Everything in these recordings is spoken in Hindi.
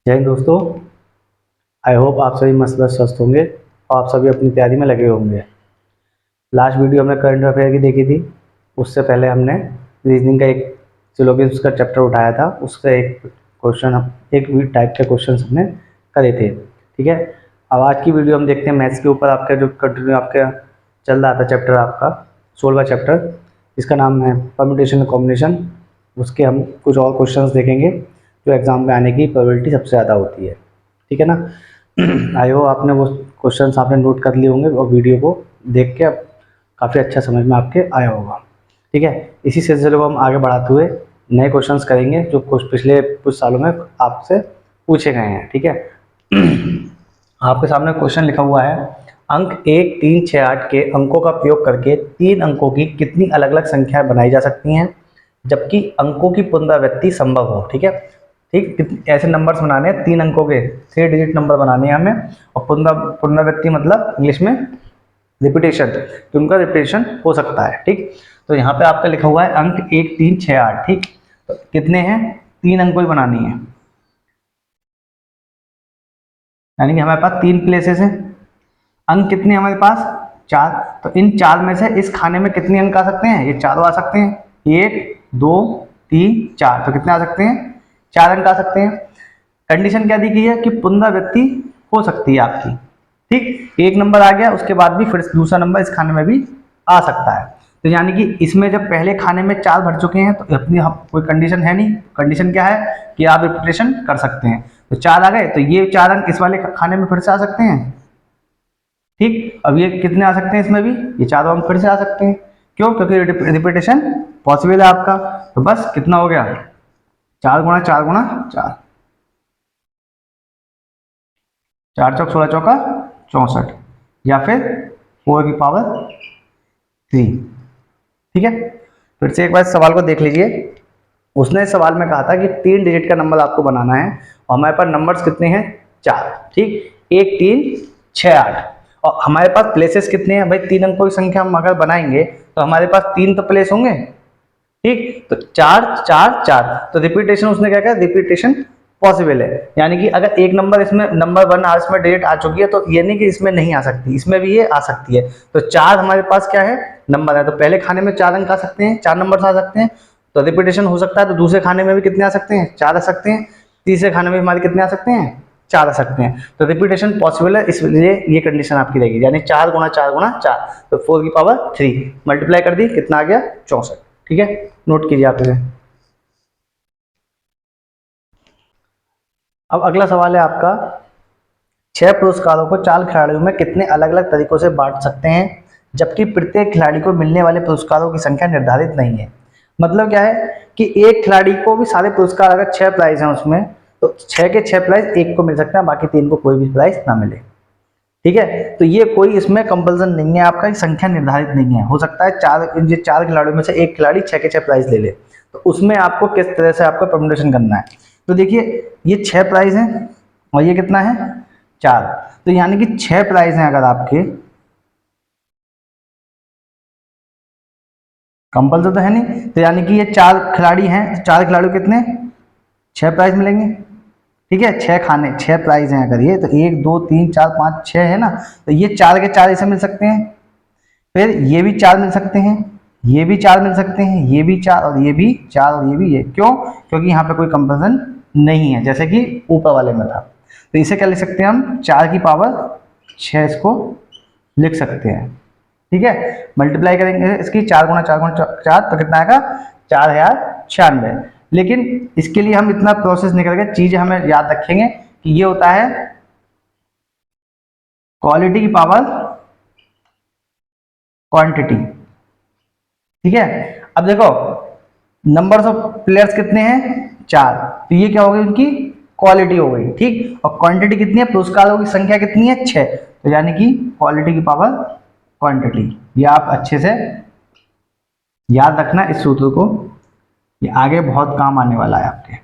जय हिंद दोस्तों। आई होप आप सभी मस्त स्वस्थ होंगे और आप सभी अपनी तैयारी में लगे होंगे। लास्ट वीडियो हमने करंट अफेयर की देखी थी। उससे पहले हमने रीजनिंग का एक सिलोबियस का चैप्टर उठाया था। उससे एक क्वेश्चन एक टाइप के क्वेश्चन हमने करे थे। ठीक है, अब आज की वीडियो हम देखते हैं मैथ्स के ऊपर। आपका जो कंटिन्यू आपका चल रहा था चैप्टर, आपका 16वां चैप्टर, इसका नाम है परम्यूटेशन एंड कॉम्बिनेशन। उसके हम कुछ और क्वेश्चंस देखेंगे जो एग्ज़ाम में आने की प्रोबेबिलिटी सबसे ज़्यादा होती है। ठीक है ना। आई होप आपने वो क्वेश्चंस आपने नोट कर लिए होंगे और वीडियो को देख के अब काफ़ी अच्छा समझ में आपके आया होगा। ठीक है, इसी सिलसिले को हम आगे बढ़ाते हुए नए क्वेश्चंस करेंगे जो पिछले कुछ सालों में आपसे पूछे गए हैं। ठीक है। आपके सामने क्वेश्चन लिखा हुआ है, अंक 1, 3, 6, 8 के अंकों का प्रयोग करके 3 अंकों की कितनी अलग अलग संख्याएं बनाई जा सकती हैं जबकि अंकों की पुनरावृत्ति संभव हो। ठीक है, ठीक, ऐसे नंबर्स बनाने हैं 3 अंकों के, 3 डिजिट नंबर बनाने हैं हमें। और पुनरावृत्ति मतलब इंग्लिश में रिपीटेशन, तो उनका रिपीटेशन हो सकता है। ठीक, तो यहाँ पे आपका लिखा हुआ है अंक 1, 3, 6, 8। ठीक, तो कितने हैं? 3 अंकों ही बनानी है, यानी कि हमारे पास 3 प्लेसेस हैं। अंक कितने हमारे पास? 4। तो इन 4 में से इस खाने में कितने अंक आ सकते हैं? ये चारों आ सकते हैं, 1, 2, 3, 4। तो कितने आ सकते हैं? 4 अंक आ सकते हैं। कंडीशन क्या दी गई है कि पुनरावृत्ति हो सकती है आपकी। ठीक, एक नंबर आ गया, उसके बाद भी फिर दूसरा नंबर इस खाने में भी आ सकता है। तो यानी कि इसमें जब पहले खाने में 4 भर चुके हैं तो अपनी कोई कंडीशन है नहीं। कंडीशन क्या है कि आप रिपीटेशन कर सकते हैं। तो 4 आ गए तो ये 4 अंक इस वाले खाने में फिर से आ सकते हैं। ठीक, अब ये कितने आ सकते हैं? इसमें भी ये 4 अंक फिर से आ सकते हैं। क्यों? क्योंकि रिपीटेशन पॉसिबल है आपका। तो बस कितना हो गया? 4 गुणा 4 गुणा 4, 4 चौक 16 चौका 64, या फिर 4 की पावर 3। ठीक है, फिर से एक बार सवाल को देख लीजिए। उसने इस सवाल में कहा था कि 3 डिजिट का नंबर आपको बनाना है और हमारे पास नंबर्स कितने हैं? 4। ठीक, 1, 3, 6, 8। और हमारे पास प्लेसेस कितने हैं भाई? 3 अंकों की संख्या हम अगर बनाएंगे तो हमारे पास 3 तो प्लेस होंगे। ठीक, तो 4, 4, 4। तो रिपीटेशन उसने क्या कहा? रिपीटेशन पॉसिबल है। यानी कि अगर एक नंबर इसमें नंबर 1 इसमें डिजिट आ चुकी है तो ये नहीं कि इसमें नहीं आ सकती, इसमें भी ये आ सकती है। तो 4 हमारे पास क्या है? नंबर है। तो पहले खाने में 4 अंक आ सकते हैं, 4 नंबर आ सकते हैं, तो रिपीटेशन हो सकता है। तो दूसरे खाने में भी कितने आ सकते हैं? 4 आ सकते हैं। तीसरे खाने में हमारे कितने आ सकते हैं? 4 आ सकते हैं। तो रिपीटेशन पॉसिबल है, इसलिए ये कंडीशन आपकी रहेगी। यानी 4 गुणा 4 गुणा 4, तो 4 की पावर 3 मल्टीप्लाई कर दी, कितना आ गया? 64। ठीक है, नोट कीजिए आप इसे। अब अगला सवाल है आपका, 6 पुरस्कारों को 4 खिलाड़ियों में कितने अलग अलग तरीकों से बांट सकते हैं जबकि प्रत्येक खिलाड़ी को मिलने वाले पुरस्कारों की संख्या निर्धारित नहीं है। मतलब क्या है कि एक खिलाड़ी को भी सारे पुरस्कार, अगर 6 प्राइज हैं उसमें, तो 6 के 6 प्राइज एक को मिल सकता है, बाकी 3 को कोई भी प्राइज ना मिले। ठीक है, तो ये कोई इसमें कंपल्सन नहीं है आपका, संख्या निर्धारित नहीं है। हो सकता है 4 खिलाड़ियों में से एक खिलाड़ी 6 के 6 प्राइज ले ले, तो उसमें आपको किस तरह से आपको परम्यूटेशन करना है। तो देखिए, ये 6 प्राइज हैं और ये कितना है? 4। तो यानी कि 6 प्राइज हैं अगर आपके, कंपल्सन तो है नहीं, तो यानी कि ये 4 खिलाड़ी हैं, 4 खिलाड़ियों कितने? 6 प्राइज मिलेंगे। ठीक है, 6 खाने 6 प्राइज हैं अगर ये, तो 1, 2, 3, 4, 5, 6 है ना। तो ये 4 के 4 इसे मिल सकते हैं, फिर ये भी 4 मिल सकते हैं, ये भी 4 मिल सकते हैं, ये भी 4 और ये भी 4 और ये भी ये। क्यों? क्योंकि यहाँ पे कोई कंपल्सन नहीं है, जैसे कि ऊपर वाले में था। तो इसे क्या लिख सकते हैं हम? 4 की पावर 6 इसको लिख सकते हैं। ठीक है, मल्टीप्लाई करेंगे इसकी, 4 गुणा 4 गुणा 4, तो कितना आएगा? 4096। लेकिन इसके लिए हम इतना प्रोसेस नहीं करेंगे, चीज़ हमें याद रखेंगे कि ये होता है क्वालिटी की पावर क्वांटिटी। ठीक है, अब देखो नंबर्स ऑफ प्लेयर्स कितने हैं? 4। तो ये क्या हो गई? उनकी क्वालिटी हो गई। ठीक, और क्वांटिटी कितनी है? पुरस्कारों की संख्या कितनी है? 6। तो यानी कि क्वालिटी की पावर क्वांटिटी। ये आप अच्छे से याद रखना इस सूत्र को, ये आगे बहुत काम आने वाला है आपके।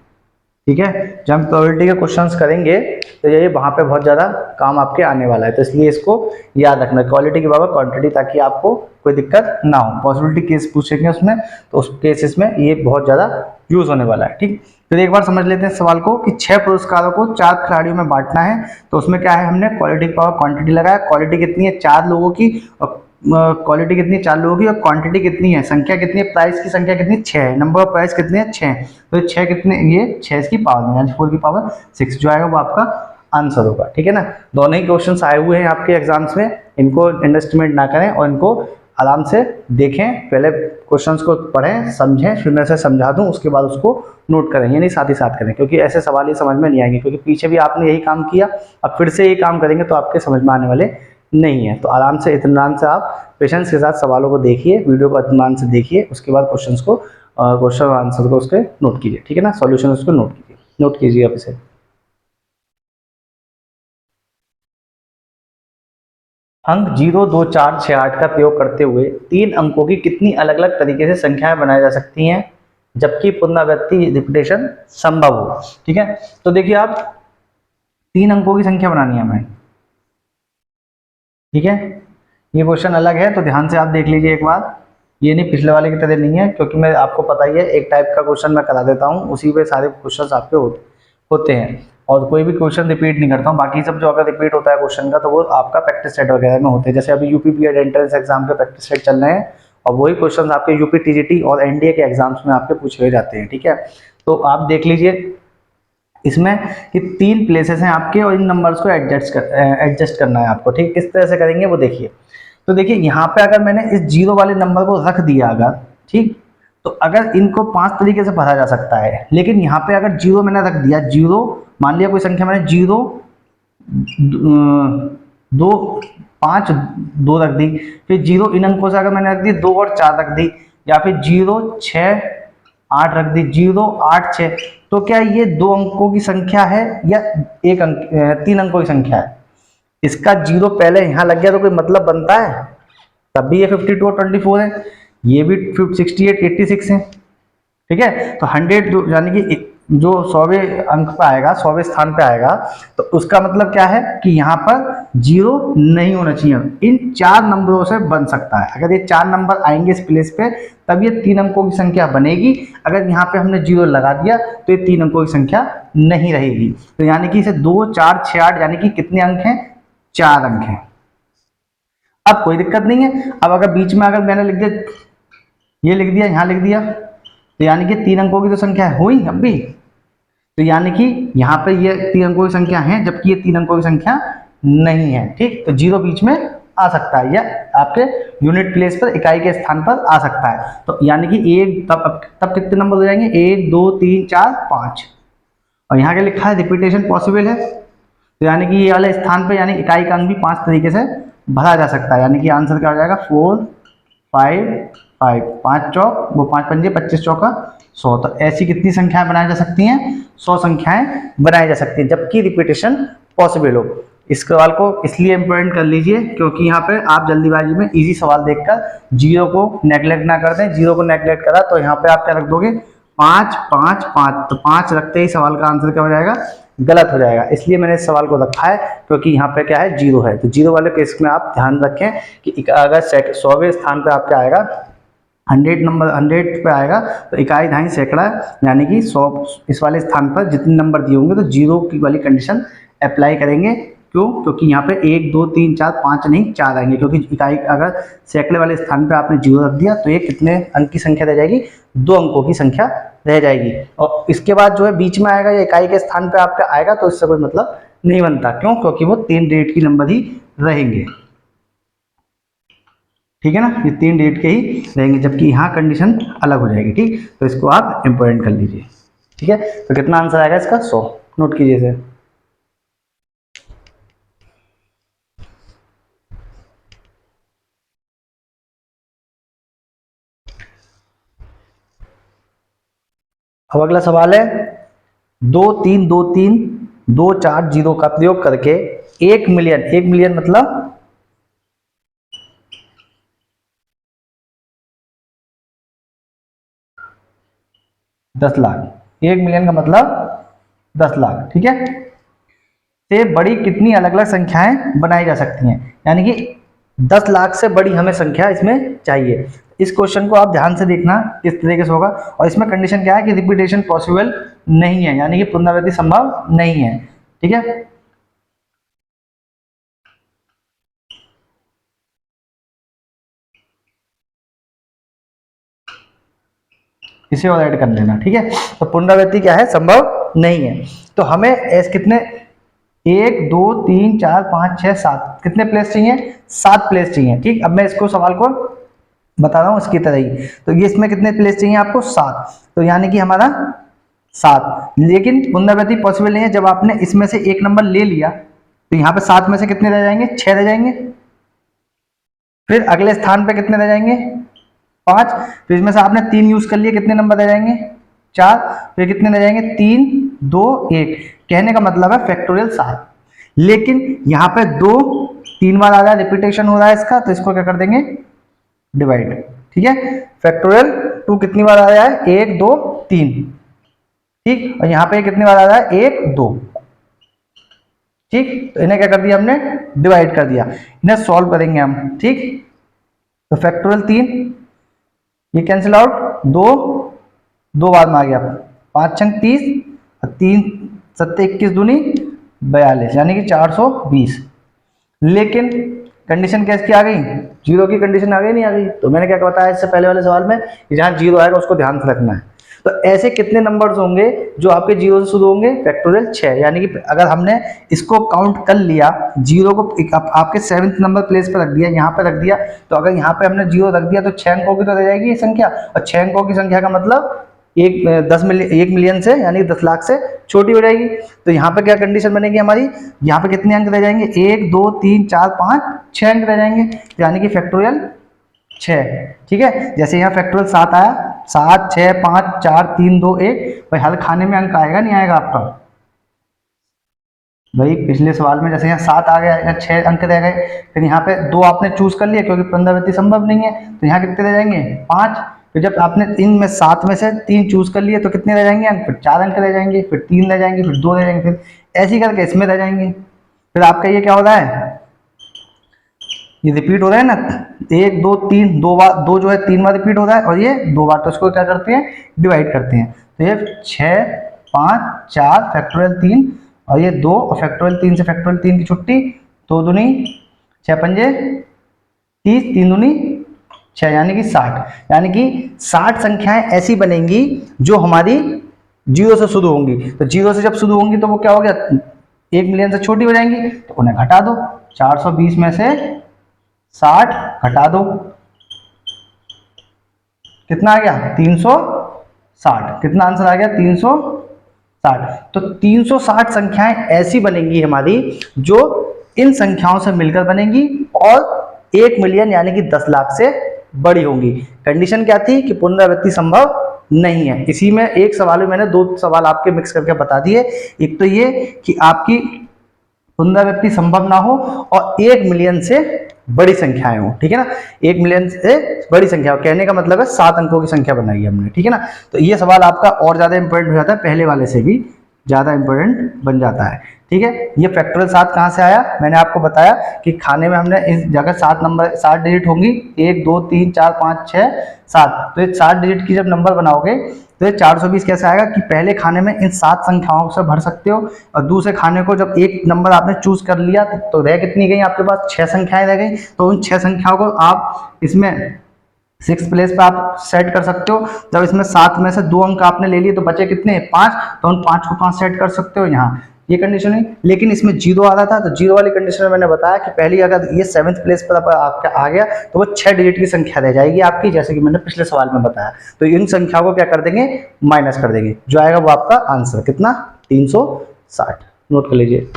ठीक है, जब हम प्रोबेबिलिटी के क्वेश्चंस करेंगे तो ये वहाँ पे बहुत ज़्यादा काम आपके आने वाला है। तो इसलिए इसको याद रखना, क्वालिटी के बराबर क्वांटिटी, ताकि आपको कोई दिक्कत ना हो। पॉसिबिलिटी केस पूछेंगे उसमें, तो उस केसेस में ये बहुत ज़्यादा यूज़ होने वाला है। ठीक, फिर एक बार समझ लेते हैं सवाल को कि 6 पुरस्कारों को 4 खिलाड़ियों में बांटना है। तो उसमें क्या है, हमने क्वालिटी की पावर क्वांटिटी लगाया। क्वालिटी कितनी है, 4 लोगों की, और क्वालिटी कितनी है, 4 लोगों की, और क्वांटिटी कितनी है, संख्या कितनी है, प्राइस की संख्या कितनी, 6 है। नंबर ऑफ प्राइस कितने हैं, 6। तो 6 कितने, ये 6 की पावर में, यानी 4 की पावर 6 जो आएगा वो आपका आंसर होगा। ठीक है ना। दोनों ही क्वेश्चन आए हुए हैं आपके एग्जाम्स में, इनको अंडरस्टिमेट ना करें और इनको आराम से देखें। पहले क्वेश्चंस को पढ़ें, समझें, फिर मैं से समझा दूं, उसके बाद उसको नोट करें, यानी साथ ही साथ करें, क्योंकि ऐसे सवाल ही समझ में नहीं आएंगे, क्योंकि पीछे भी आपने यही काम किया, अब फिर से यही काम करेंगे तो आपके समझ में आने वाले नहीं है। तो आराम से, इत्मीनान से आप पेशेंस के साथ सवालों को देखिए, वीडियो को इत्मीनान से देखिए, उसके बाद क्वेश्चन आंसर को उसके नोट कीजिए। ठीक है ना, सॉल्यूशन उसको नोट कीजिए आप इसे। अंक 0, 2, 4, 6, 8 का प्रयोग करते हुए 3 अंकों की कितनी अलग अलग तरीके से संख्याएं बनाई जा सकती हैं जबकि पुनरावृत्ति रिपीटेशन संभव हो। ठीक है, तो देखिए आप 3 अंकों की संख्या बनानी है हमें। ठीक है, ये क्वेश्चन अलग है तो ध्यान से आप देख लीजिए एक बार, ये नहीं पिछले वाले की तरह नहीं है, क्योंकि मैं आपको पता ही है एक टाइप का क्वेश्चन मैं करा देता हूँ, उसी पे सारे क्वेश्चन आपके होते हैं, और कोई भी क्वेश्चन रिपीट नहीं करता हूँ। बाकी सब जो अगर रिपीट होता है क्वेश्चन का तो वो आपका प्रैक्टिस सेट वगैरह में होते हैं, जैसे अभी यूपी बीएड एंट्रेंस एग्जाम के प्रैक्टिस सेट चल रहे हैं, और वही क्वेश्चन आपके यूपी टीजीटी और एनडीए के एग्जाम्स में आपके पूछे जाते हैं। ठीक है, तो आप देख लीजिए इसमें कि 3 प्लेसेस हैं आपके, और इन नंबर्स को एडजस्ट करना है आपको। ठीक, किस तरह से करेंगे वो देखिए। तो देखिए यहाँ पे अगर मैंने इस 0 वाले नंबर को रख दिया अगर, ठीक, तो अगर इनको 5 तरीके से भरा जा सकता है, लेकिन यहाँ पे अगर 0 मैंने रख दिया, 0 मान लिया कोई संख्या मैंने 0, 2, 5, 2 रख दी, फिर 0 इन अंकों से अगर मैंने रख दी 2 और 4 रख दी, या फिर 0, 6, 8 रख दी, 0, 8, 6, तो क्या ये 2 अंकों की संख्या है या 3 अंकों की संख्या है? इसका 0 पहले यहाँ लग गया तो कोई मतलब बनता है? तब भी ये 52 और 24 है, ये भी 68, 86 है। ठीक है, तो 100 यानी कि जो 100वें अंक पे आएगा, 100वें स्थान पे आएगा, तो उसका मतलब क्या है कि यहाँ पर 0 नहीं होना चाहिए। इन 4 नंबरों से बन सकता है। अगर ये 4 नंबर आएंगे इस प्लेस पे तब ये 3 अंकों की संख्या बनेगी। अगर यहाँ पे हमने 0 लगा दिया तो ये 3 अंकों की संख्या नहीं रहेगी। तो यानी कि इसे 2, 4, 6, 8 यानी कि कितने अंक हैं? 4 अंक हैं। अब कोई दिक्कत नहीं है। अब अगर बीच में अगर मैंने लिख दिया, ये लिख दिया, यहाँ लिख दिया, तो यानी कि 3 अंकों की तो संख्या हुई अब भी, तो यानी कि यहाँ पे ये 3 अंकों की संख्या है जबकि ये 3 अंकों की संख्या नहीं है। ठीक, तो 0 बीच में आ सकता है या आपके यूनिट प्लेस पर, इकाई के स्थान पर आ सकता है। तो यानी कि एक तब कितने नंबर हो जाएंगे? 1, 2, 3, 4, 5, और यहाँ क्या लिखा है? रिपीटेशन पॉसिबल है, तो यानी कि ये वाले स्थान पे यानी इकाई का अंक भी 5 तरीके से भरा जा सकता है। यानी कि आंसर क्या हो जाएगा? 4, 5, 5, 5 चौक, वो 5 पंजे 25 चौका 100। तो ऐसी कितनी संख्याएं बनाई जा सकती हैं? 100 संख्याएं बनाई जा सकती हैं जबकि रिपीटेशन पॉसिबल हो। इस सवाल को इसलिए इंपॉर्टेंट कर लीजिए क्योंकि यहाँ पे आप जल्दीबाजी में इजी सवाल देखकर 0 को नेगलेक्ट ना कर दें। 0 को नेगलेक्ट करा तो यहाँ पे आप क्या रख दोगे? 5, 5, 5, तो 5 रखते ही सवाल का आंसर क्या हो जाएगा? गलत हो जाएगा। इसलिए मैंने इस सवाल को रखा है क्योंकि यहाँ पे क्या है? 0 है। तो 0 वाले केस में आप ध्यान रखें कि अगर 100वें स्थान पे आपका आएगा 100 पे आएगा तो इकाई दहाई सैकड़ा, यानी कि 100 इस वाले स्थान पर जितने नंबर दिए होंगे तो 0 की वाली कंडीशन अप्लाई करेंगे। क्यों? क्योंकि यहाँ पे 1, 2, 3, 4, 5 नहीं 4 आएंगे, क्योंकि इकाई अगर सैकड़े वाले स्थान पे आपने 0 रख दिया तो ये कितने अंक की संख्या रह जाएगी? 2 अंकों की संख्या रह जाएगी। और इसके बाद जो है बीच में आएगा या इकाई के स्थान पे आपका आएगा तो इससे कोई मतलब नहीं बनता। क्यों? क्योंकि वो 3 डिजिट की नंबर ही रहेंगे। ठीक है ना, ये 3 डिजिट के ही रहेंगे जबकि यहाँ कंडीशन अलग हो जाएगी। ठीक, तो इसको आप इंपॉर्टेंट कर लीजिए। ठीक है, तो कितना आंसर आएगा इसका? 100। नोट कीजिए इसे। अब अगला सवाल है 2, 3, 2, 3, 2, 4, 0 का प्रयोग करके 1 मिलियन, 1 मिलियन मतलब 10 लाख। 1 मिलियन का मतलब 10 लाख। ठीक है, से बड़ी कितनी अलग अलग संख्याएं बनाई जा सकती हैं? यानी कि 10 लाख से बड़ी हमें संख्या इसमें चाहिए। इस क्वेश्चन को आप ध्यान से देखना, इस तरीके से होगा। और इसमें कंडीशन क्या है कि रिपीटेशन पॉसिबल नहीं है, यानी कि पुनरावृत्ति संभव नहीं है। ठीक है, इसे और ऐड कर लेना। ठीक है, तो पुनरावृत्ति क्या है, संभव नहीं है। तो हमें ऐसे कितने, 1 2 3 4 5 6 7 कितने प्लेस चाहिए, 7 प्लेस चाहिए। ठीक, अब मैं इसको सवाल को बता रहा हूँ इसकी तरह ही। तो ये इसमें कितने प्लेस चाहिए आपको, 7। तो यानी कि हमारा 7, लेकिन पुनरावृत्ति पॉसिबल नहीं है। जब आपने इसमें से एक नंबर ले लिया तो यहाँ पे 7 में से कितने रह जाएंगे, 6 रह जाएंगे। फिर अगले स्थान पे कितने रह जाएंगे, 5। फिर इसमें से आपने 3 यूज कर लिए, कितने नंबर रह जाएंगे, 4। फिर कितने रह जाएंगे, 3 2 1। कहने का मतलब है फैक्टोरियल 7। लेकिन यहाँ पे 2 3 बार आ रहा है, रिपीटेशन हो रहा है इसका, तो इसको क्या कर देंगे, डिवाइड। ठीक है, फैक्टोरियल 2 कितनी बार आ रहा है, 1 2 3। ठीक, और यहाँ पे कितनी बार आ रहा है, 1 2। ठीक, तो इन्हें क्या कर दिया हमने, डिवाइड कर दिया। इन्हें सॉल्व करेंगे हम। ठीक, तो फैक्टोरियल 3, ये कैंसिल आउट, 2 2 बार में आ गया, 5 छंग 30, 3 सत्ते 21 दूनी 42, यानी कि 420। लेकिन कंडीशन कैसी आ गई, जीरो की कंडीशन आ गई, नहीं आ गई। तो मैंने क्या बताया इससे पहले वाले सवाल में कि जहां जीरो आएगा उसको ध्यान से रखना है। तो ऐसे कितने नंबर्स होंगे जो आपके जीरो से शुरू होंगे, फैक्टोरियल 6। यानी कि अगर हमने इसको काउंट कर लिया, जीरो को आपके 7th नंबर प्लेस पर रख दिया, यहाँ पे रख दिया, तो अगर यहाँ पे हमने जीरो रख दिया तो 6 अंकों की तो रह जाएगी ये संख्या। और 6 अंकों की संख्या का मतलब 1 मिलियन से, यानी 10 लाख से छोटी हो जाएगी। तो यहाँ पे क्या कंडीशन बनेगी हमारी, यहाँ पे कितने अंक रह जाएंगे, 1 2 3 4 5 6 अंक रह जाएंगे, यानी कि फैक्टोरियल 6। ठीक है, जैसे यहाँ फैक्टोरियल 7 आया, 7 6 5 4 3 2 1। भाई हल खाने में अंक आएगा नहीं आएगा आपका, भाई पिछले सवाल में जैसे यहाँ 7 आ गया, यहाँ 6 अंक रह गए। फिर यहाँ पे 2 आपने चूज कर लिया क्योंकि पुनरावृत्ति संभव नहीं है, तो यहाँ कितने रह जाएंगे, 5। फिर जब आपने इनमें 7 में से 3 चूज कर लिए तो कितने रह जाएंगे अंक, फिर 4 अंक रह जाएंगे, फिर 3 रह जाएंगे, फिर 2 रह जाएंगे, फिर ऐसे ही करके इसमें रह जाएंगे। फिर आपका ये क्या हो रहा है, ये रिपीट हो रहा है ना, 1 2 3, 2 बार, 2 जो है 3 बार रिपीट हो रहा है, और ये 2 बार। तो इसको क्या करते हैं, डिवाइड करते हैं। तो ये 6 5 4 फैक्टोरियल 3, और ये 2, और फैक्टोरियल 3 से फैक्टोरियल 3 की छुट्टी, 2 दूनी 6 पंजे 30, 3 दूनी 6, यानी कि 60। यानी कि 60 संख्याएं ऐसी बनेंगी जो हमारी जीरो से शुरू होंगी। तो जीरो से जब शुरू होंगी तो वो क्या हो गया, 1 मिलियन से छोटी हो जाएंगी, तो उन्हें घटा दो। 420 में से 60 घटा दो, कितना आ गया, 360। कितना आंसर आ गया, 360। तो 360 संख्याएं ऐसी बनेंगी हमारी जो इन संख्याओं से मिलकर बनेंगी और 1 मिलियन यानी कि 10 लाख से बड़ी होंगी। कंडीशन क्या थी कि पुनरावृत्ति संभव नहीं है। इसी में एक सवाल में मैंने 2 सवाल आपके मिक्स करके बता दिए। एक तो ये कि आपकी पुनरावृत्ति संभव ना हो, और 1 मिलियन से बड़ी संख्याएं हो। ठीक है ना, 1 मिलियन से बड़ी संख्या हो, कहने का मतलब है 7 अंकों की संख्या बनाई हमने। ठीक है ना, तो ये सवाल आपका और ज्यादा इंपॉर्टेंट हो जाता है, पहले वाले से भी ज्यादा इंपॉर्टेंट बन जाता है। ठीक है, ये फैक्टोरियल 7 कहाँ से आया, मैंने आपको बताया कि खाने में हमने इस जगह 7 नंबर 7 डिजिट होंगी, 1 2 3 4 5 6 7। तो ये 7 डिजिट की जब नंबर बनाओगे तो ये 420 कैसे आएगा कि पहले खाने में इन 7 संख्याओं से भर सकते हो, और दूसरे खाने को जब एक नंबर आपने चूज कर लिया तो रह कितनी गई आपके पास, 6 संख्याएं रह गई। तो उन 6 संख्याओं को आप इसमें 6 प्लेस पे आप सेट कर सकते हो। जब इसमें 7 में से 2 अंक आपने ले लिए तो बचे कितने, 5। तो उन 5 को 5 सेट कर सकते हो यहाँ, ये कंडीशन है। लेकिन इसमें जीरो आ रहा था, तो जीरो वाली कंडीशन में मैंने बताया कि पहली अगर ये 7th प्लेस पर आपका आ गया तो वो 6 डिजिट की संख्या रह जाएगी आपकी, जैसे कि मैंने पिछले सवाल में बताया। तो इन संख्याओं को क्या कर देंगे, माइनस कर देंगे, जो आएगा वो आपका आंसर कितना, 360। नोट कर लीजिए।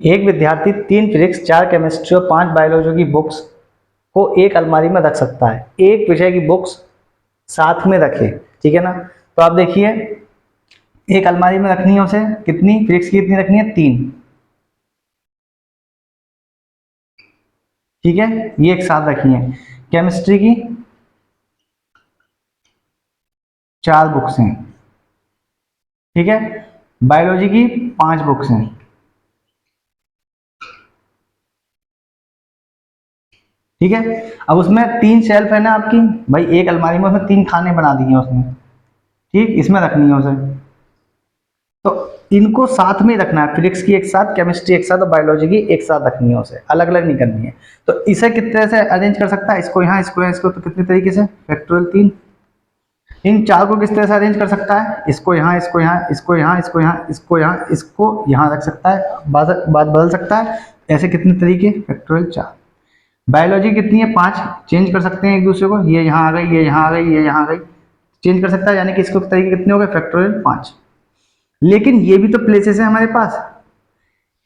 एक विद्यार्थी 3 फिजिक्स 4 केमिस्ट्री और 5 बायोलॉजी की बुक्स को एक अलमारी में रख सकता है, एक विषय की बुक्स साथ में रखे। ठीक है ना, तो आप देखिए एक अलमारी में रखनी है उसे, कितनी फिजिक्स की कितनी रखनी है, 3। ठीक है, ये एक साथ रखी है। केमिस्ट्री की 4 बुक्स हैं। ठीक है, बायोलॉजी की 5 बुक्स हैं। ठीक है। अब उसमें 3 शेल्फ है ना आपकी, भाई एक अलमारी में उसमें 3 खाने बना दिए उसने, ठीक, इसमें रखनी है उसे, तो इनको साथ में रखना है, फिजिक्स की एक साथ, केमिस्ट्री एक साथ और बायोलॉजी की एक साथ रखनी है, उसे अलग अलग नहीं करनी है। तो इसे कितने से अरेंज कर सकता है, इसको यहाँ, इसको यहाँ, इसको, तो कितने तरीके से, फैक्टोरियल 3। इन 4 को किस तरह से अरेंज कर सकता है, इसको यहाँ, इसको यहाँ, इसको यहाँ, इसको यहाँ, इसको यहाँ, इसको यहाँ रख सकता है, बात बदल सकता है। ऐसे कितने तरीके, फैक्टोरियल 4। बायोलॉजी कितनी है, 5, चेंज कर सकते हैं एक दूसरे को, ये यहाँ आ गई, ये यहाँ आ गई, ये यहाँ आ गई, चेंज कर सकता है, यानी कि इसको तरीके कितने हो गए, फैक्टोरियल 5। लेकिन ये भी तो प्लेसेस है हमारे पास,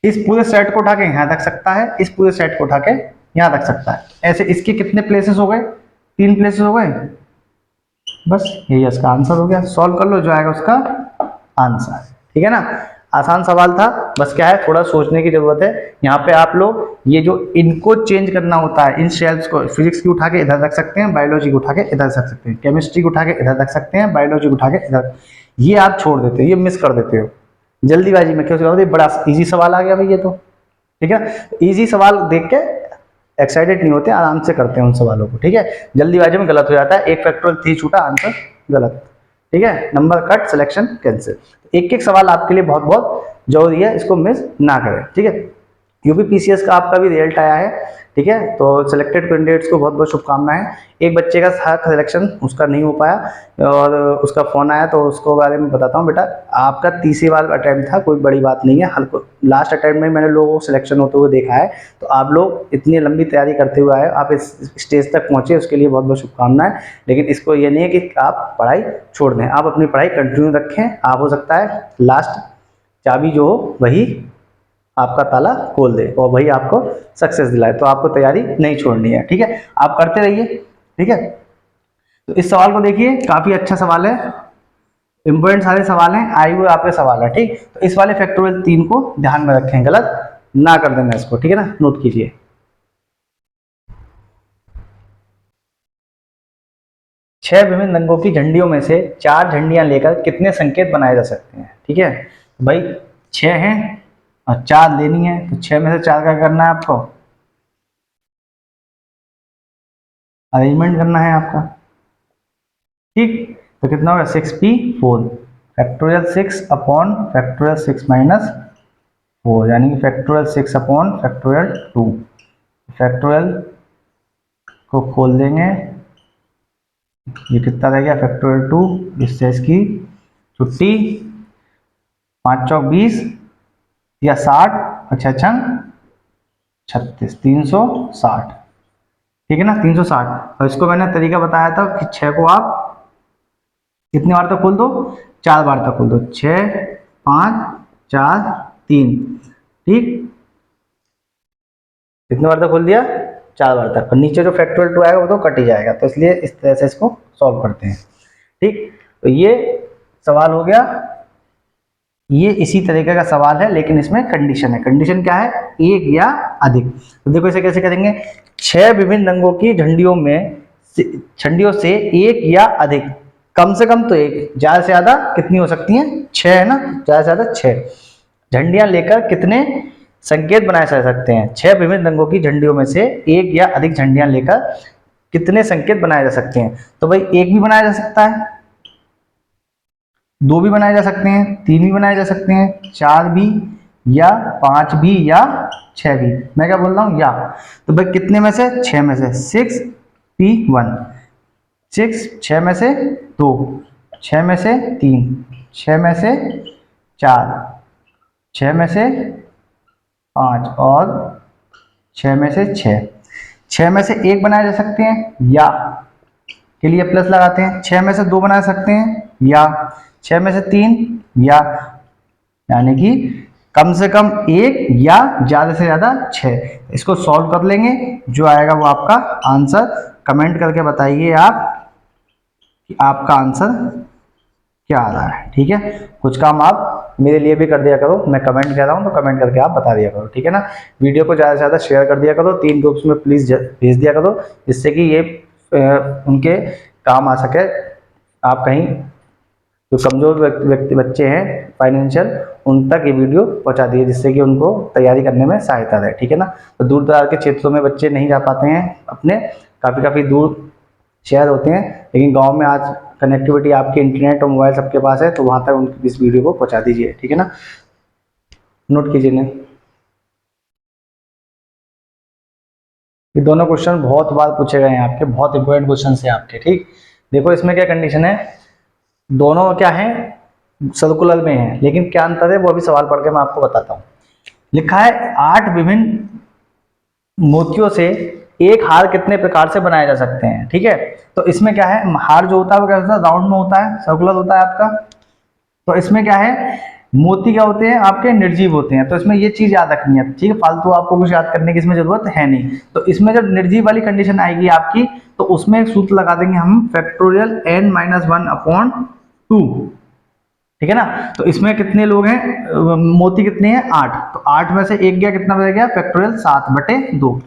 इस पूरे सेट को उठा के यहाँ रख सकता है, इस पूरे सेट को उठा के यहाँ रख सकता है। ऐसे इसके कितने प्लेसेस हो गए, 3 प्लेसेस हो गए। बस यही इसका आंसर हो गया, सॉल्व कर लो, जो आएगा उसका आंसर। ठीक है ना, आसान सवाल था, बस क्या है थोड़ा सोचने की जरूरत है। यहाँ पे आप लोग ये जो इनको चेंज करना होता है, इन शेल्फ्स को, फिजिक्स की उठा के इधर रख सकते हैं, बायोलॉजी को उठा के इधर रख सकते हैं, केमिस्ट्री को उठा के इधर रख सकते हैं, बायोलॉजी को उठा के इधर, ये आप छोड़ देते हो, ये मिस कर देते हो जल्दीबाजी में। क्यों, बड़ा इजी सवाल आ गया भाई ये तो। ठीक है, इजी सवाल देख के एक्साइटेड नहीं होते, आराम से करते हैं उन सवालों को। ठीक है, जल्दीबाजी में गलत हो जाता है, एक फैक्टोरियल 3 छूटा, आंसर गलत। ठीक है, नंबर कट, सिलेक्शन कैंसिल। एक एक सवाल आपके लिए बहुत बहुत जरूरी है, इसको मिस ना करें। ठीक है, यूपीपीसीएस का आपका भी रिजल्ट आया है। ठीक है, तो सिलेक्टेड कैंडिडेट्स को बहुत बहुत शुभकामनाएं। एक बच्चे का सिलेक्शन उसका नहीं हो पाया और उसका फ़ोन आया, तो उसको बारे में बताता हूँ। बेटा आपका तीसरी बार अटैम्प्ट था, कोई बड़ी बात नहीं है, हल्को लास्ट अटैम्प्ट में मैंने लोगों को सिलेक्शन होते हुए देखा है। तो आप लोग इतनी लंबी तैयारी करते हुए आए, आप इस स्टेज तक पहुँचे, उसके लिए बहुत बहुत शुभकामनाएं। लेकिन इसको ये नहीं है कि आप पढ़ाई छोड़ दें, आप अपनी पढ़ाई कंटिन्यू रखें। आप हो सकता है लास्ट चाबी जो हो वही आपका ताला खोल दे और वही आपको सक्सेस दिलाए, तो आपको तैयारी नहीं छोड़नी है। ठीक है, आप करते रहिए। ठीक है, तो इस सवाल को देखिए, काफी अच्छा सवाल है, इंपॉर्टेंट सारे सवाल हैं, आए हुए आपके सवाल है। ठीक, तो इस वाले फैक्टोरियल 3 को ध्यान में रखें, गलत ना कर देना इसको। ठीक है ना, नोट कीजिए। छह विभिन्न रंगों की झंडियों में से 4 झंडियां लेकर कितने संकेत बनाए जा सकते हैं। ठीक है, भाई 6 हैं और 4 लेनी है, तो 6 में से 4 का करना है आपको, अरेंजमेंट करना है आपका। ठीक, तो कितना होगा, 6p4, factorial 6 upon factorial 6 minus 4, यानी कि फैक्टोरियल 6 अपॉन फैक्टोरियल 2। फैक्टोरियल को खोल देंगे, ये कितना रह गया, फैक्टोरियल 2, इससे इसकी छुट्टी, 5 चौक 20 या 60, अच्छा 36, 360। ठीक है ना, 360। और इसको मैंने तरीका बताया था कि 6 को आप कितनी बार तक खोल दो, 4 बार तक खोल दो, 6 5 4 3। ठीक, कितनी बार तक खोल दिया, 4 बार तक। और नीचे जो फैक्टोरियल 2 आएगा वो तो कट ही जाएगा, तो इसलिए इस तरह से इसको सॉल्व करते हैं। ठीक, तो ये सवाल हो गया, ये इसी तरीके का सवाल है, लेकिन इसमें कंडीशन है। कंडीशन क्या है, एक या अधिक। तो देखो इसे कैसे करेंगे, 6 विभिन्न रंगों की झंडियों से एक या अधिक, कम से कम तो एक, ज्यादा से ज्यादा कितनी हो सकती हैं, 6 है ना, ज्यादा से ज्यादा 6 झंडियां लेकर कितने संकेत बनाए जा सकते हैं। 6 विभिन्न रंगों की झंडियों में से एक या अधिक झंडियां लेकर कितने संकेत बनाए जा सकते हैं। तो भाई एक भी बनाया जा सकता है, 2 भी बनाए जा सकते हैं, 3 भी बनाए जा सकते हैं, 4 भी, या 5 भी, या 6 भी। मैं क्या बोल रहा हूँ, या। तो भाई कितने में से, 6 में से, 6p1, 6 में से 2, 6 में से 3, 6 में से 4, 6 में से 5 और 6 में से 6। 6 में से 1 बनाए जा सकते हैं, या के लिए प्लस लगाते हैं। 6 में से 2 बना सकते हैं, या 6 में से 3, या, यानी कि कम से कम 1 या ज्यादा से ज्यादा 6। इसको सॉल्व कर लेंगे, जो आएगा वो आपका आंसर। कमेंट करके बताइए आप कि आपका आंसर क्या आ रहा है। ठीक है, कुछ काम आप मेरे लिए भी कर दिया करो, मैं कमेंट कर रहा हूँ तो कमेंट करके आप बता दिया करो। ठीक है ना, वीडियो को ज़्यादा से ज़्यादा शेयर कर दिया करो, 3 ग्रुप्स में प्लीज़ भेज दिया करो, जिससे कि ये उनके काम आ सके। आप कहीं जो कमज़ोर व्यक्ति बच्चे हैं फाइनेंशियल, उन तक ये वीडियो पहुंचा दिए, जिससे कि उनको तैयारी करने में सहायता रहे, ठीक है ना। तो दूर दराज के क्षेत्रों में बच्चे नहीं जा पाते हैं, अपने काफ़ी दूर शहर होते हैं, लेकिन गांव में आज कनेक्टिविटी आपके इंटरनेट और मोबाइल सबके पास है, तो वहां तक उनकी इस वीडियो को पहुंचा दीजिए, ठीक है ना। नोट कीजिए ने ये दोनों क्वेश्चन बहुत बार पूछे गए हैं आपके, बहुत इंपॉर्टेंट क्वेश्चन है आपके, ठीक। देखो इसमें क्या कंडीशन है, दोनों क्या है, सर्कुलर में है, लेकिन क्या अंतर है वो अभी सवाल पढ़ के मैं आपको बताता हूँ। लिखा है 8 विभिन्न मोतियों से एक हार कितने प्रकार से बनाए जा सकते हैं, ठीक है। तो इसमें क्या है, हार जो होता है वो क्या होता है, राउंड में होता है, सर्कुलर होता है आपका। तो इसमें क्या है, मोती क्या होते हैं आपके, निर्जीव होते हैं। तो इसमें ये चीज याद रखनी है, ठीक है, फालतू आपको कुछ याद करने की इसमें जरूरत है नहीं। तो इसमें जब निर्जीव वाली कंडीशन आएगी आपकी, तो उसमें एक सूत्र लगा देंगे हम, फैक्टोरियल n-1/2, ठीक है ना। तो इसमें कितने लोग हैं, मोती कितने हैं, 8। तो 8 में से एक गया, कितना बच गया, फैक्टोरियल 7/2।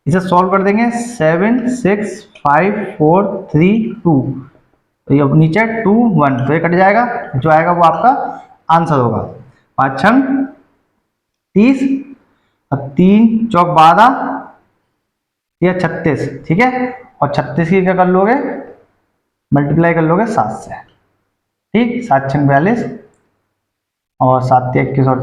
इसे सॉल्व कर देंगे, 7 6 5 4 3 2, तो ये नीचे 2 1, तो ये कट जाएगा, जो आएगा वो आपका आंसर होगा। 5 6 30, 3 चौक 12, या 36, ठीक है। और 36 की क्या कर लोगे, मल्टीप्लाई कर लोगे 7 से, ठीक। 7 6 42, और 7 21 और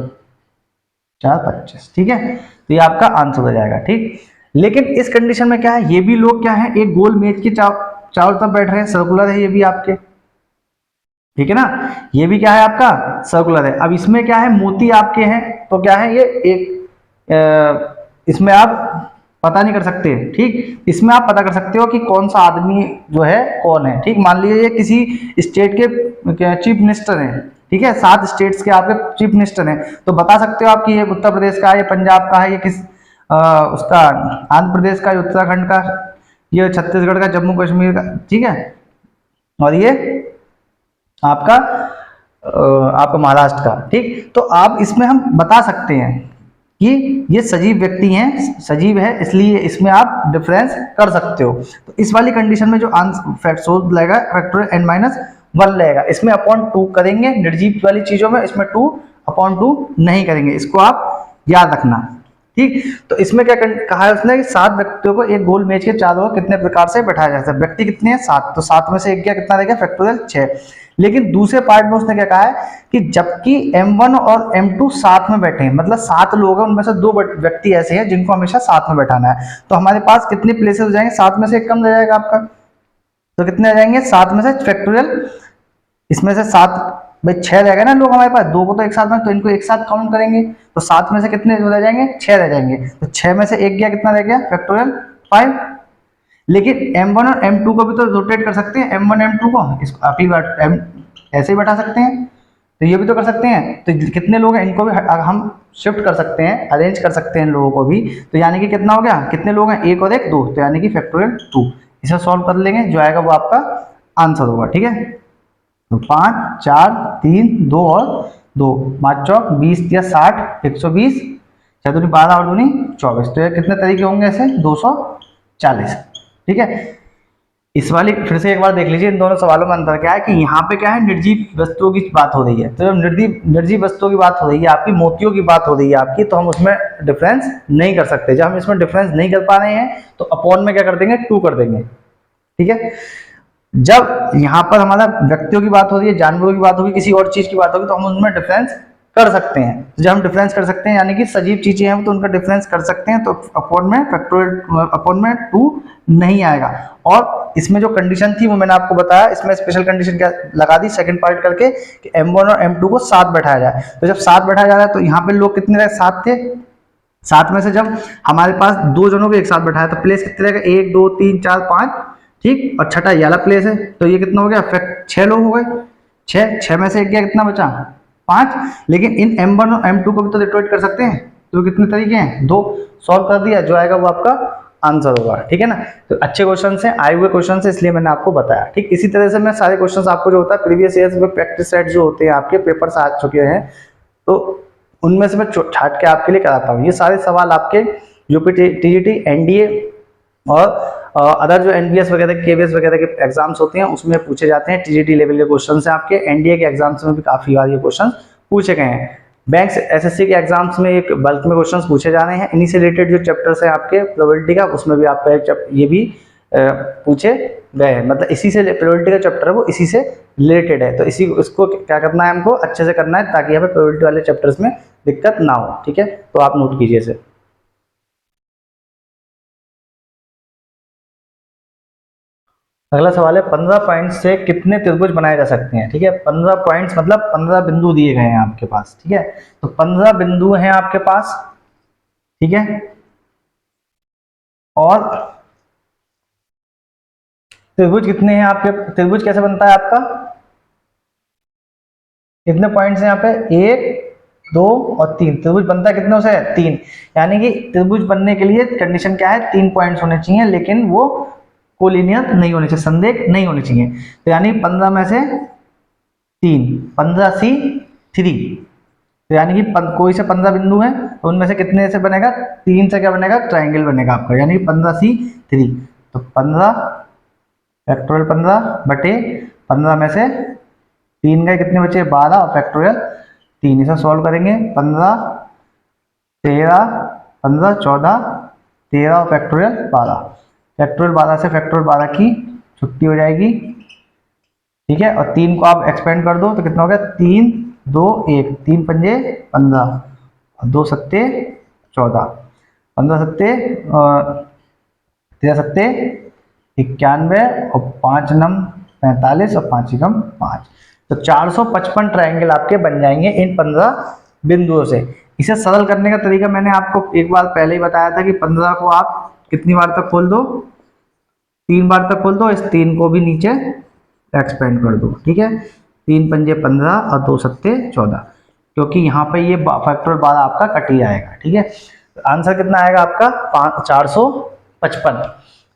4 25, ठीक है। तो ये आपका आंसर हो जाएगा, ठीक। लेकिन इस कंडीशन में क्या है, ये भी लोग क्या है, एक गोल मेज के चारों तरफ बैठ रहे हैं, सर्कुलर है ये भी आपके, ठीक है ना। ये भी क्या है आपका, सर्कुलर है। अब इसमें क्या है, मोती आपके हैं, तो क्या है, ये एक इसमें आप पता नहीं कर सकते, ठीक। इसमें आप पता कर सकते हो कि कौन सा आदमी जो है कौन है, ठीक। मान लीजिए ये किसी स्टेट के चीफ मिनिस्टर हैं, ठीक है, 7 स्टेट्स के आपके चीफ मिनिस्टर हैं, तो बता सकते हो आप कि ये उत्तर प्रदेश का है, ये पंजाब का है, ये किस उसका आंध्र प्रदेश का, उत्तराखंड का, ये छत्तीसगढ़ का, जम्मू कश्मीर का, ठीक है, और ये आपका आपका महाराष्ट्र का, ठीक। तो आप इसमें हम बता सकते हैं कि ये सजीव व्यक्ति हैं, सजीव है, इसलिए इसमें आप डिफरेंस कर सकते हो। तो इस वाली कंडीशन में जो आंसर फैक्ट लगेगा, फैक्टोरियल n-1 लगेगा। इसमें अपॉन 2 करेंगे निर्जीव वाली चीजों में, इसमें 2/2 नहीं करेंगे, इसको आप याद रखना, ठीक। तो इसमें क्या कहा है उसने कि 7 व्यक्तियों को एक गोल मेज के चारों ओर कितने प्रकार से बैठाया जा सकता है। व्यक्ति कितने हैं, 7, तो 7 में से एक गया, कितना रहेगा, फैक्टोरियल 6। लेकिन दूसरे पार्ट में उसने क्या कहा है कि जबकि m1 और m2 साथ में बैठे हैं, मतलब 7 लोग हैं, उनमें से 2 व्यक्ति ऐसे हैं जिनको हमेशा साथ में बैठाना है, तो हमारे पास कितने प्लेसेस हो जाएंगे, 7 में से एक कम रह जाएगा आपका, तो कितने आ जाएंगे, 7 में से फैक्टोरियल, इसमें से 7 भाई 6 रह गए ना लोग हमारे पास, 2 को तो एक साथ में, तो इनको एक साथ काउंट करेंगे, तो 7 में से कितने रह जाएंगे, 6 रह जाएंगे, तो 6 में से एक गया, कितना रह गया, फैक्टोरियल 5। लेकिन m1 और m2 को भी तो रोटेट कर सकते हैं, m1 m2 को इसको अगली बार ऐसे ही बैठा सकते हैं, तो ये भी तो कर सकते हैं। तो कितने लोग हैं, इनको भी हम शिफ्ट कर सकते हैं, अरेंज कर सकते हैं इन लोगों को भी, तो यानी कि कितना हो गया, कितने लोग हैं, 1 और 1 2, तो यानी कि फैक्टोरियल 2। इसे सॉल्व कर लेंगे, जो आएगा वो आपका आंसर होगा, ठीक है। तो 5 4 3 2 और 2, 5 चौक 20 या 60, 120, 6 दूनी 12 और दूनी 24, तो ये कितने तरीके होंगे ऐसे, 240, ठीक है। इस वाली फिर से एक बार देख लीजिए, इन दोनों सवालों में अंतर क्या है कि यहाँ पे क्या है, निर्जीव वस्तुओं की बात हो रही है, तो जब निर्जीव वस्तुओं की बात हो रही है आपकी, मोतियों की बात हो रही है आपकी, तो हम उसमें डिफरेंस नहीं कर सकते। जब हम इसमें डिफरेंस नहीं कर पा रहे हैं, तो अपॉन में क्या कर देंगे, 2 कर देंगे, ठीक है। जब यहाँ पर हमारा व्यक्तियों की बात हो रही है, जानवरों की बात होगी, किसी और चीज की बात होगी, तो हम उसमें डिफरेंस कर सकते हैं। जब हम डिफरेंस कर सकते हैं, यानी कि सजीव चीजें हैं तो उनका डिफरेंस कर सकते हैं, तो अपॉन में फैक्टोरियल अपॉन में 2 नहीं आएगा। और इसमें जो कंडीशन थी वो मैंने आपको बताया, इसमें स्पेशल कंडीशन क्या लगा दी सेकंड पार्ट करके कि m1 और m2 को साथ बैठाया जाए। तो जब साथ बैठाया जा रहा है, तो यहाँ पे लोग कितने रहे, 7 थे, 7 में से जब हमारे पास 2 जनों को एक साथ बैठाया, तो प्लेस कितने रहेगा, 1 2 3 4 5, ठीक। और छठा ये वाला प्लेस है, तो ये कितना हो गया, 6 लोग हो गए, 6 में से एक गया, कितना बचा, 5। लेकिन इन m1 और m2 को भी तो डिवाइड कर सकते हैं, तो कितने तरीके हैं, 2। सॉल्व कर दिया, जो आएगा वो आपका आंसर होगा, ठीक है ना। तो अच्छे क्वेश्चन है, आए हुए क्वेश्चन है, इसलिए मैंने आपको बताया, ठीक। इसी तरह से मैं सारे क्वेश्चंस आपको जो होता है प्रीवियस ईयर्स में प्रैक्टिस सेट जो होते हैं आपके पेपर्स आ चुके हैं, तो उनमें से मैं छाट के आपके लिए कराता हूँ। ये सारे सवाल आपके यूपी टीजीटी एनडीए और अदर जो एनबीएस वगैरह केवीएस वगैरह के एग्जाम्स होते हैं उसमें पूछे जाते हैं। टीजीटी लेवल के क्वेश्चन है आपके, एनडीए के एग्जाम्स में भी काफी बार ये क्वेश्चन पूछे गए हैं। बैंक्स एसएससी के एग्जाम्स में एक बल्क में क्वेश्चंस पूछे जा रहे हैं, इन्हीं से रिलेटेड जो चैप्टर्स हैं आपके प्रोबेबिलिटी का, उसमें भी आपका ये भी पूछे गए हैं। मतलब इसी से प्रोबेबिलिटी का चैप्टर है वो इसी से रिलेटेड है, तो इसी इसको क्या करना है हमको अच्छे से करना है ताकि यहाँ पे प्रोबेबिलिटी वाले चैप्टर्स में दिक्कत ना हो। ठीक है, तो आप नोट कीजिए इसे। अगला सवाल है 15 पॉइंट से कितने त्रिभुज बनाए जा सकते हैं। ठीक है, 15 पॉइंट्स मतलब 15 बिंदु दिए गए हैं आपके पास। ठीक है, तो 15 बिंदु हैं आपके पास। ठीक है, और त्रिभुज कितने हैं आपके, त्रिभुज कैसे बनता है आपका, कितने पॉइंट्स हैं यहाँ पे, 1 2 और 3। त्रिभुज बनता है कितनों से, 3। यानी कि त्रिभुज बनने के लिए कंडीशन क्या है, 3 पॉइंट्स होने चाहिए, लेकिन वो कोलिनियर नहीं होने चाहिए, संदेह नहीं होने चाहिए। तो यानी 15 में से 3, 15C3। तो यानी कि कोई से 15 बिंदु हैं तो उनमें से कितने से बनेगा, 3 से क्या बनेगा, ट्राइंगल बनेगा आपका, यानी 15C3। तो 15 फैक्टोरियल 15 बटे 15 में से 3 गए, कितने बचे, 12 और फैक्टोरियल 3। इसे सॉल्व करेंगे, 15 13 15 14 13 और फैक्टोरियल 12। फैक्टोरियल 12 से फैक्टोरियल 12 की छुट्टी हो जाएगी। ठीक है, और 3 को आप एक्सपेंड कर दो तो कितना हो गया, 3 2 1, 3 पंजे 15 और 2 सत्ते 14, 15 सत्ते 13 सत्ते 91 और 5 नम 45 और 5 एकम 5। तो 455 ट्रायंगल आपके बन जाएंगे इन 15 बिंदुओं से। इसे सरल करने का तरीका मैंने आपको एक बार पहले ही बताया था कि 15 को आप कितनी बार तक खोल दो, 3 बार तक खोल दो, इस 3 को भी नीचे एक्सपेंड कर दो। ठीक है, 3 पंजे 15 और 2 सत्ते 14, क्योंकि यहाँ पे ये फैक्टोरियल 12 आपका कट ही आएगा। ठीक है, आंसर कितना आएगा आपका 455।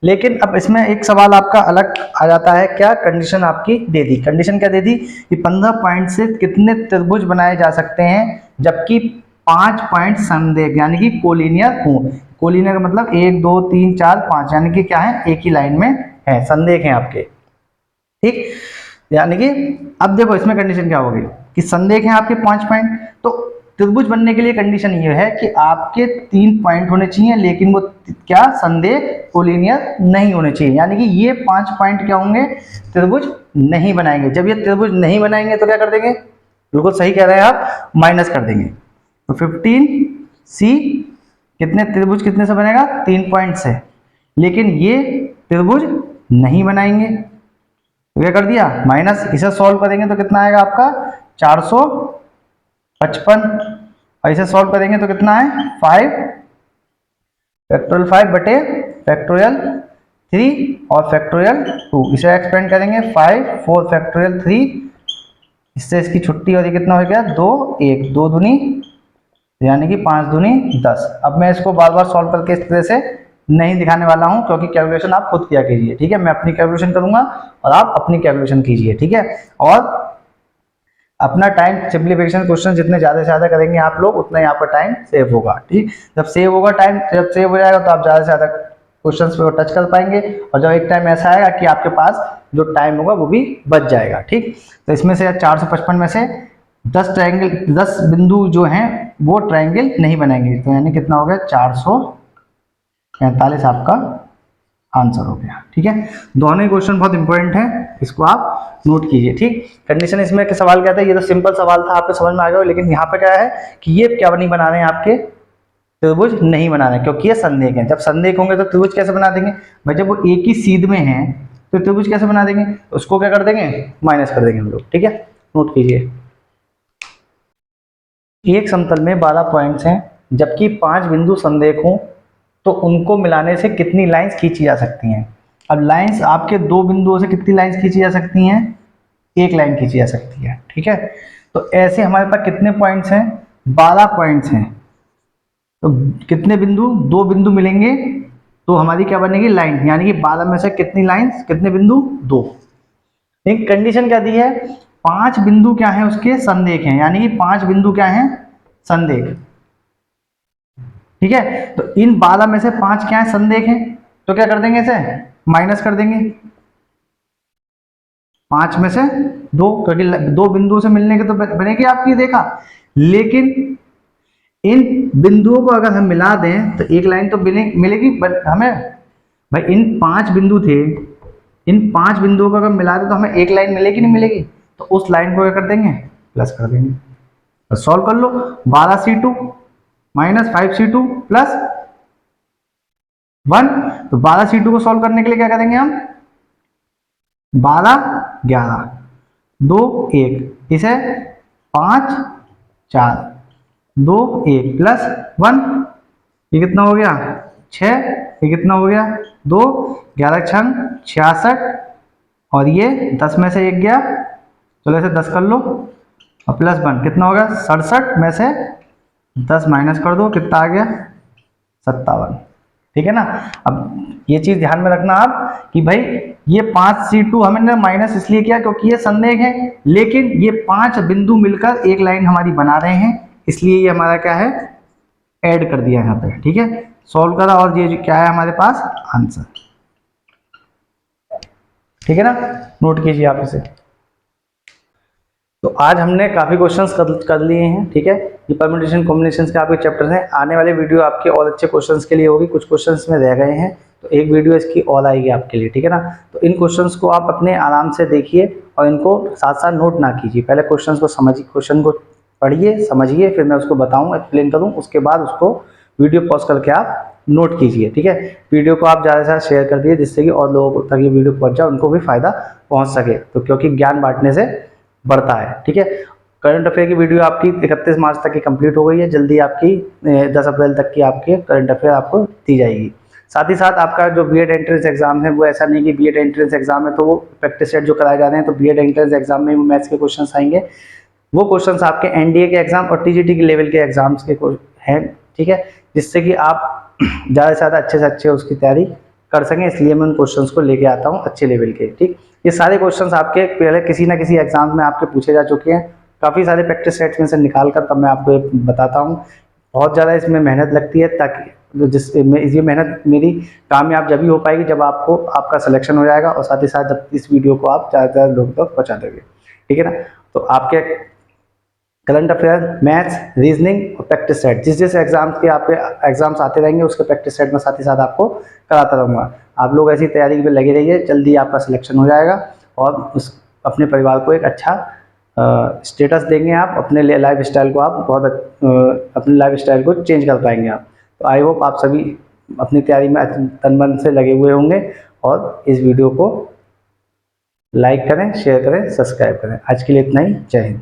लेकिन अब इसमें एक सवाल आपका अलग आ जाता है, क्या कंडीशन आपकी दे दी, कंडीशन क्या दे दी कि 15 पॉइंट से कितने त्रिभुज बनाए जा सकते हैं जबकि 5 पॉइंट संदेह यानी कि कोलिनियर हो। कोलिनियर का मतलब 1 2 3 4 5 यानी कि क्या है, एक ही लाइन में है, संदेह है आपके। ठीक, यानी कि अब देखो इसमें कंडीशन क्या होगी कि संदेह है आपके 5 पॉइंट, तो त्रिभुज बनने के लिए कंडीशन ये है कि आपके 3 पॉइंट होने चाहिए, लेकिन वो क्या, संदेह कोलिनियर नहीं होने चाहिए। यानी कि ये 5 पॉइंट क्या होंगे, त्रिभुज नहीं बनाएंगे। जब ये त्रिभुज नहीं बनाएंगे तो क्या कर देंगे, बिल्कुल सही कह रहे हैं आप, माइनस कर देंगे। तो 15C कितने त्रिभुज कितने से बनेगा, 3 पॉइंट से, लेकिन ये त्रिभुज नहीं बनाएंगे तो क्या कर दिया, माइनस। इसे सॉल्व करेंगे तो कितना आएगा आपका 455, और इसे सॉल्व करेंगे तो कितना है 5 फैक्टोरियल 5 बटे फैक्टोरियल 3 और फैक्टोरियल 2। इसे एक्सपेंड करेंगे 5 4 फैक्टोरियल 3, इससे इसकी छुट्टी और ये कितना हो गया 2 1, 2 दूनी यानी कि 5 दूनी 10। अब मैं इसको बार बार सॉल्व करके इस तरह से नहीं दिखाने वाला हूं, क्योंकि कैलकुलेशन आप खुद किया कीजिए। ठीक है, मैं अपनी कैलकुलेशन करूंगा और आप अपनी कैलकुलेशन कीजिए। ठीक है, और अपना टाइम सिंप्लीफिकेशन क्वेश्चन जितने ज़्यादा से ज़्यादा करेंगे आप लोग, उतना ही आपका टाइम सेव होगा। ठीक, जब सेव होगा टाइम, जब सेव हो जाएगा तो आप ज़्यादा से ज़्यादा क्वेश्चन पे टच कर पाएंगे, और जब एक टाइम ऐसा आएगा कि आपके पास जो टाइम होगा वो भी बच जाएगा। ठीक, तो इसमें से 455 में से 10 ट्रायंगल 10 बिंदु जो हैं वो ट्रायंगल नहीं बनाएंगे, तो यानी कितना हो गया 445 आपका आंसर हो गया। ठीक है, दोनों ही क्वेश्चन बहुत इंपॉर्टेंट है, इसको आप नोट कीजिए। ठीक, कंडीशन इसमें के सवाल क्या था, ये तो सिंपल सवाल था, आपको समझ में आ गया, लेकिन यहाँ पे क्या है कि ये क्या नहीं बना रहे हैं आपके, त्रिभुज नहीं बना रहे क्योंकि ये संदेह है। जब संदेह होंगे तो त्रिभुज कैसे बना देंगे भाई, जब वो एक ही सीध में है तो त्रिभुज कैसे बना देंगे, उसको क्या कर देंगे, माइनस कर देंगे हम लोग। ठीक है, नोट कीजिए। एक समतल में 12 पॉइंट्स हैं जबकि 5 बिंदु संदेह हों तो उनको मिलाने से कितनी लाइंस खींची जा सकती हैं। अब लाइंस आपके 2 बिंदुओं से कितनी लाइंस खींची जा सकती हैं, एक लाइन खींची जा सकती है। ठीक है, तो ऐसे हमारे पास कितने पॉइंट्स हैं, 12 पॉइंट्स हैं, तो कितने बिंदु, 2 बिंदु मिलेंगे तो हमारी क्या बनेगी, लाइन। यानी कि 12 में से कितनी लाइंस, कितने बिंदु, 2। एक कंडीशन क्या दी है, 5 बिंदु क्या है उसके संदेह हैं, यानी कि 5 बिंदु क्या है, संदेह। ठीक है, तो इन 12 में से 5 क्या है, संदेह है, तो क्या कर देंगे, इसे माइनस कर देंगे 5 में से 2, क्योंकि 2 बिंदुओं से मिलने के तो बनेगी आपकी, देखा लेकिन इन बिंदुओं को अगर हम मिला दें तो एक लाइन तो मिलेगी, बट हमें भाई इन 5 बिंदु थे, इन 5 बिंदुओं को अगर मिला दें तो हमें एक लाइन मिलेगी नहीं मिलेगी, तो उस लाइन को क्या कर देंगे, प्लस कर देंगे। तो सॉल्व कर लो, 12C2 माइनस 5C2 प्लस 1। तो 12C2 को सॉल्व करने के लिए क्या करेंगे हम, 12 11 2 1, इसे 5 4 2 1 प्लस 1, ये कितना हो गया 6, ये कितना हो गया 2, 11 छंग 66, और ये 10 में से 1 गया, चलो इसे 10 कर लो, और प्लस 1 कितना हो गया 67 में से 10 माइनस कर दो, कितना आ गया 57। ठीक है ना। अब ये चीज ध्यान में रखना आप कि भाई ये 5C2 हमने माइनस इसलिए किया क्योंकि ये संदेह है, लेकिन ये 5 बिंदु मिलकर एक लाइन हमारी बना रहे हैं, इसलिए ये हमारा क्या है, ऐड कर दिया यहाँ पे। ठीक है, सॉल्व करा और ये क्या है हमारे पास आंसर। ठीक है ना, नोट कीजिए आप इसे। तो आज हमने काफ़ी क्वेश्चंस कर लिए हैं। ठीक है, ये परम्यूटेशन कॉम्बिनेशंस के आपके चैप्टर्स हैं। आने वाले वीडियो आपके और अच्छे क्वेश्चंस के लिए होगी, कुछ क्वेश्चंस में रह गए हैं तो एक वीडियो इसकी और आएगी आपके लिए। ठीक है ना, तो इन क्वेश्चंस को आप अपने आराम से देखिए और इनको साथ साथ नोट ना कीजिए। पहले क्वेश्चन को समझिए, क्वेश्चन को पढ़िए समझिए, फिर मैं उसको बताऊँ एक्सप्लेन करूँ, उसके बाद उसको वीडियो पॉज करके आप नोट कीजिए। ठीक है, वीडियो को आप ज़्यादा से ज़्यादा शेयर कर दिए जिससे कि और लोगों तक ये वीडियो पहुँच जाए, उनको भी फायदा पहुँच सके। तो क्योंकि ज्ञान बांटने से बढ़ता है। ठीक है, करंट अफेयर की वीडियो आपकी 31 मार्च तक की कंप्लीट हो गई है, जल्दी आपकी 10 अप्रैल तक की आपके करंट अफेयर आपको दी जाएगी। साथ ही साथ आपका जो बीएड एंट्रेंस एग्जाम है, वो ऐसा नहीं कि बीएड एंट्रेंस एग्जाम है तो वो प्रैक्टिस सेट जो कराए जा रहे हैं, तो बीएड एंट्रेंस एग्जाम में वो मैथ्स के क्वेश्चन आएंगे, वो क्वेश्चन आपके एनडीए के एग्जाम और टीजीटी के लेवल के एग्जाम्स के हैं। ठीक है, जिससे कि आप ज़्यादा से ज़्यादा अच्छे से अच्छे उसकी तैयारी कर सकें, इसलिए मैं उन क्वेश्चंस को लेके आता हूँ अच्छे लेवल के। ठीक, ये सारे क्वेश्चंस आपके पहले किसी ना किसी एग्जाम में आपके पूछे जा चुके हैं, काफ़ी सारे प्रैक्टिस सेट्स में से निकाल कर तब मैं आपको बताता हूँ। बहुत ज़्यादा इसमें मेहनत लगती है, ताकि ये मेहनत मेरी कामयाब जब ही हो पाएगी जब आपको आपका सिलेक्शन हो जाएगा, और साथ ही साथ जब इस वीडियो को आप ज़्यादा से ज़्यादा लोगों तक पहुँचा दोगे। ठीक है ना, तो आपके करंट अफेयर, मैथ्स, रीजनिंग और प्रैक्टिस सेट, जिस एग्जाम्स के आपके एग्जाम्स आते रहेंगे उसके प्रैक्टिस सेट में साथ ही साथ आपको कराता रहूँगा। आप लोग ऐसी तैयारी में लगे रहिए, जल्दी आपका सिलेक्शन हो जाएगा और उस अपने परिवार को एक अच्छा स्टेटस देंगे। आप अपने लाइफ स्टाइल को आप अपने लाइफ स्टाइल को चेंज कर पाएंगे आप। तो आई होप आप सभी अपनी तैयारी में तन मन से लगे हुए होंगे, और इस वीडियो को लाइक करें, शेयर करें, सब्सक्राइब करें। आज के लिए इतना ही, जय हिंद।